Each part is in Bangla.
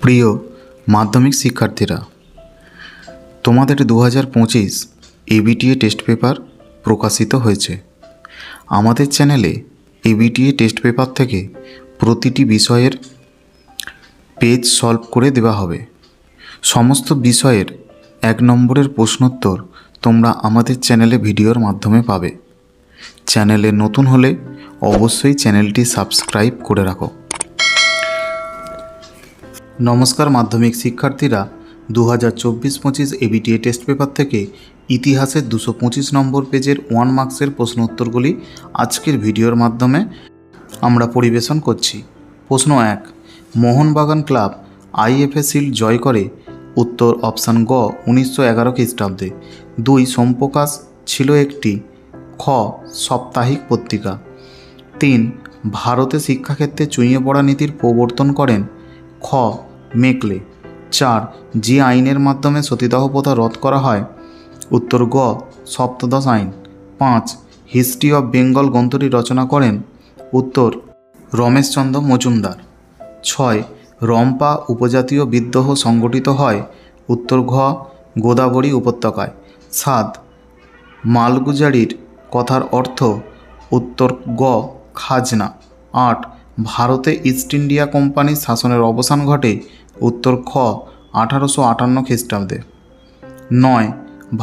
প্রিয় মাধ্যমিক শিক্ষার্থীরা, তোমাদের 2025 এবিটিএ টেস্ট পেপার প্রকাশিত হয়েছে। আমাদের চ্যানেলে এবিটিএ টেস্ট পেপার থেকে প্রতিটি বিষয়ের পেজ সলভ করে দেওয়া হবে। সমস্ত বিষয়ের 1 নম্বরের প্রশ্নোত্তর তোমরা আমাদের চ্যানেলে ভিডিওর মাধ্যমে পাবে। চ্যানেলে নতুন হলে অবশ্যই চ্যানেলটি সাবস্ক্রাইব করে রাখো। নমস্কার মাধ্যমিক শিক্ষার্থীরা, 2024-25 এবিটিএ টেস্ট পেপার থেকে ইতিহাসের 225 নম্বর পেজের 1 মার্কসের প্রশ্ন উত্তরগুলি আজকের ভিডিওর মাধ্যমে আমরা পরিবেশন করছি। প্রশ্ন 1, মোহনবাগান ক্লাব আইএফএ শিল্ড জয় করে? উত্তর অপশান গ 1911 খ্রিস্টাব্দে। 2, সোমপ্রকাশ ছিল একটি খ সাপ্তাহিক পত্রিকা। 3, ভারতে শিক্ষাক্ষেত্রে চুঁইয়ে পড়া নীতির প্রবর্তন করেন? খ মেকলে। 4, যে আইনের মাধ্যমে সতীদাহ প্রথা রদ করা হয়? উত্তর গ সপ্তদশ আইন। 5, হিস্ট্রি অফ বেঙ্গল গ্রন্থটি রচনা করেন? উত্তর রমেশচন্দ্র মজুমদার। 6, রম্পা উপজাতীয় বিদ্রোহ সংগঠিত হয়? উত্তর ঘ গোদাবরী উপত্যকায়। 7, মালগুজারির কথার অর্থ? উত্তর গ খাজনা। 8, ভারতে ইস্ট ইন্ডিয়া কোম্পানির শাসনের অবসান ঘটে? উত্তর খ 1858 খ্রিস্টাব্দে। 9,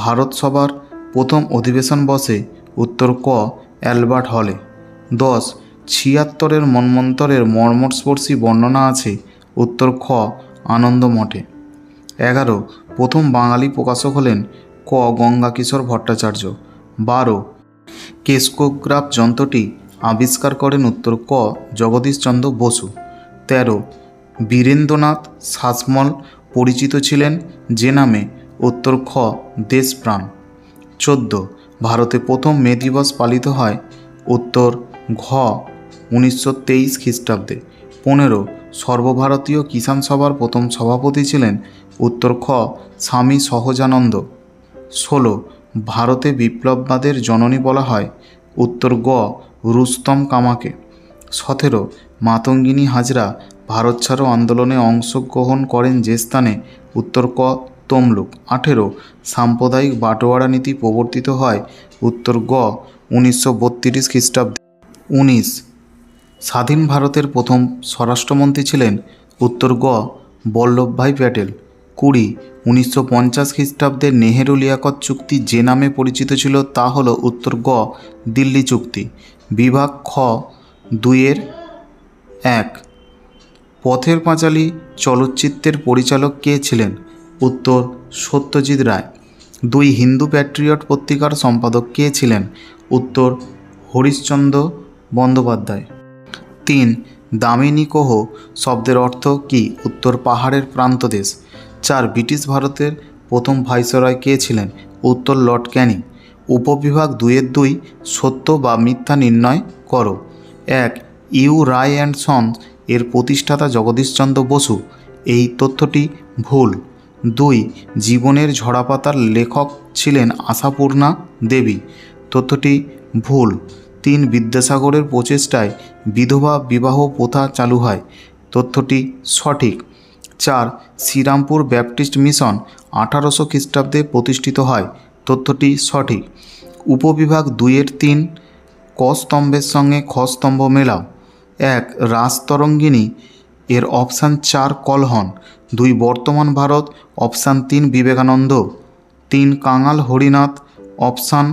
ভারত সভার প্রথম অধিবেশন বসে? উত্তর ক অ্যালবার্ট হলে। 10, 76 মন্বন্তরের মর্মস্পর্শী বর্ণনা আছে? উত্তর খ আনন্দ মঠে। 11, প্রথম বাঙালি প্রকাশক হলেন? ক গঙ্গাকিশোর ভট্টাচার্য। 12, কেসকোগ্রাফ যন্ত্রটি আবিষ্কার করেন? উত্তর ক জগদীশচন্দ্র বসু। 13, বীরেন্দ্রনাথ শাসমল পরিচিত ছিলেন যে নামে? উত্তর খ দেশপ্রাণ। 14, ভারতে প্রথম মে দিবস পালিত হয়? উত্তর ঘ 1923 খ্রিস্টাব্দে। 15, সর্বভারতীয় কিষাণ সভার প্রথম সভাপতি ছিলেন? উত্তর খ স্বামী সহজানন্দ। 16, ভারতে বিপ্লববাদের জননী বলা হয়? উত্তর গ রুস্তম কামাকে। 17, মাতঙ্গিনী হাজরা ভারত ছাড়ো আন্দোলনে অংশগ্রহণ করেন যে স্থানে? উত্তর ক তমলুক। 18, সাম্প্রদায়িক বাটোয়ারা নীতি প্রবর্তিত হয়? উত্তর গ 1932 খ্রিস্টাব্দে। 19, স্বাধীন ভারতের প্রথম স্বরাষ্ট্রমন্ত্রী ছিলেন? উত্তর গ বল্লভভাই প্যাটেল। 20, 1950 খ্রিস্টাব্দে নেহেরু লিয়াকত চুক্তি যে নামে পরিচিত ছিল তা হল? উত্তর গ দিল্লি চুক্তি। বিভাগ খ 2-1, পথের পাঁচালী চলচ্চিত্রের পরিচালক কে ছিলেন? উত্তর সত্যজিৎ রায়। 2, হিন্দু প্যাট্রিয়ট পত্রিকার সম্পাদক কে ছিলেন? উত্তর হরিশচন্দ্র বন্দ্যোপাধ্যায়। 3, দামিনী কোহ শব্দের অর্থ কী? উত্তর পাহাড়ের প্রান্তদেশ। 4, ব্রিটিশ ভারতের প্রথম ভাইসরয় কে ছিলেন? উত্তর লর্ড ক্যানিং। উপবিভাগ 2-2, সত্য বা মিথ্যা নির্ণয় করো। 1, ইউ রায় অ্যান্ড সন্স এর প্রতিষ্ঠাতা জগদীশচন্দ্র বসু, এই তথ্যটি ভুল। 2, জীবনের ঝরাপাতার লেখক ছিলেন আশাপূর্ণা দেবী, তথ্যটি ভুল। 3, বিদ্যাসাগরের প্রচেষ্টায় বিধবা বিবাহ প্রথা চালু হয়, তথ্যটি সঠিক। 4, শ্রীরামপুর ব্যাপটিস্ট মিশন 1800 খ্রিস্টাব্দে প্রতিষ্ঠিত হয়, তথ্যটি সঠিক। উপবিভাগ 2-3, ক স্তম্ভের সঙ্গে খ স্তম্ভ মেলাও। 1, রাজতরঙ্গিনী এর অপশান 4 কলহন। 2, বর্তমান ভারত অপশান 3 বিবেকানন্দ। 3, কাঙাল হরিনাথ অপশান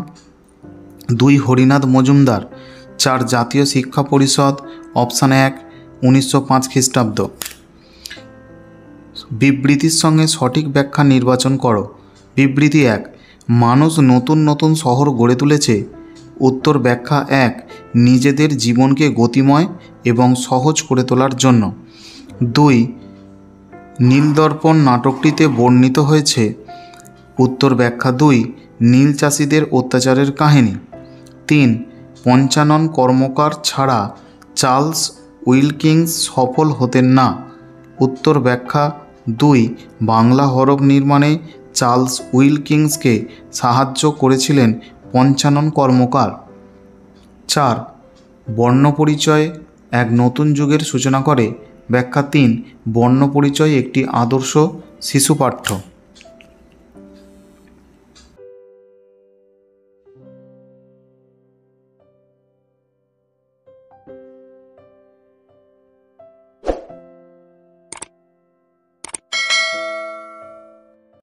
2 হরিনাথ মজুমদার। 4, জাতীয় শিক্ষা পরিষদ অপশান 1 1905 খ্রিস্টাব্দ। বিবৃতির সঙ্গে সঠিক ব্যাখ্যা নির্বাচন করো। বিবৃতি 1, মানুষ নতুন নতুন শহর গড়ে তুলেছে। উত্তর ব্যাখ্যা 1, নিজেদের জীবনকে গতিময় এবং সহজ করে তোলার জন্য। 2, নীলদর্পণ নাটকটিতে বর্ণিত হয়েছে। উত্তর ব্যাখ্যা 2, নীল চাষিদের অত্যাচারের কাহিনী। 3, পঞ্চানন কর্মকার ছাড়া চার্লস উইলকিন্স সফল হতেন না। উত্তর ব্যাখ্যা 2, বাংলা হরফ নির্মাণে চার্লস উইলকিন্সকে সাহায্য করেছিলেন পঞ্চানন কর্মকার। 4, বর্ণপরিচয় এক নতুন যুগের সূচনা করে। ব্যাখ্যা 3, বর্ণপরিচয় একটি আদর্শ শিশু পাঠ্য।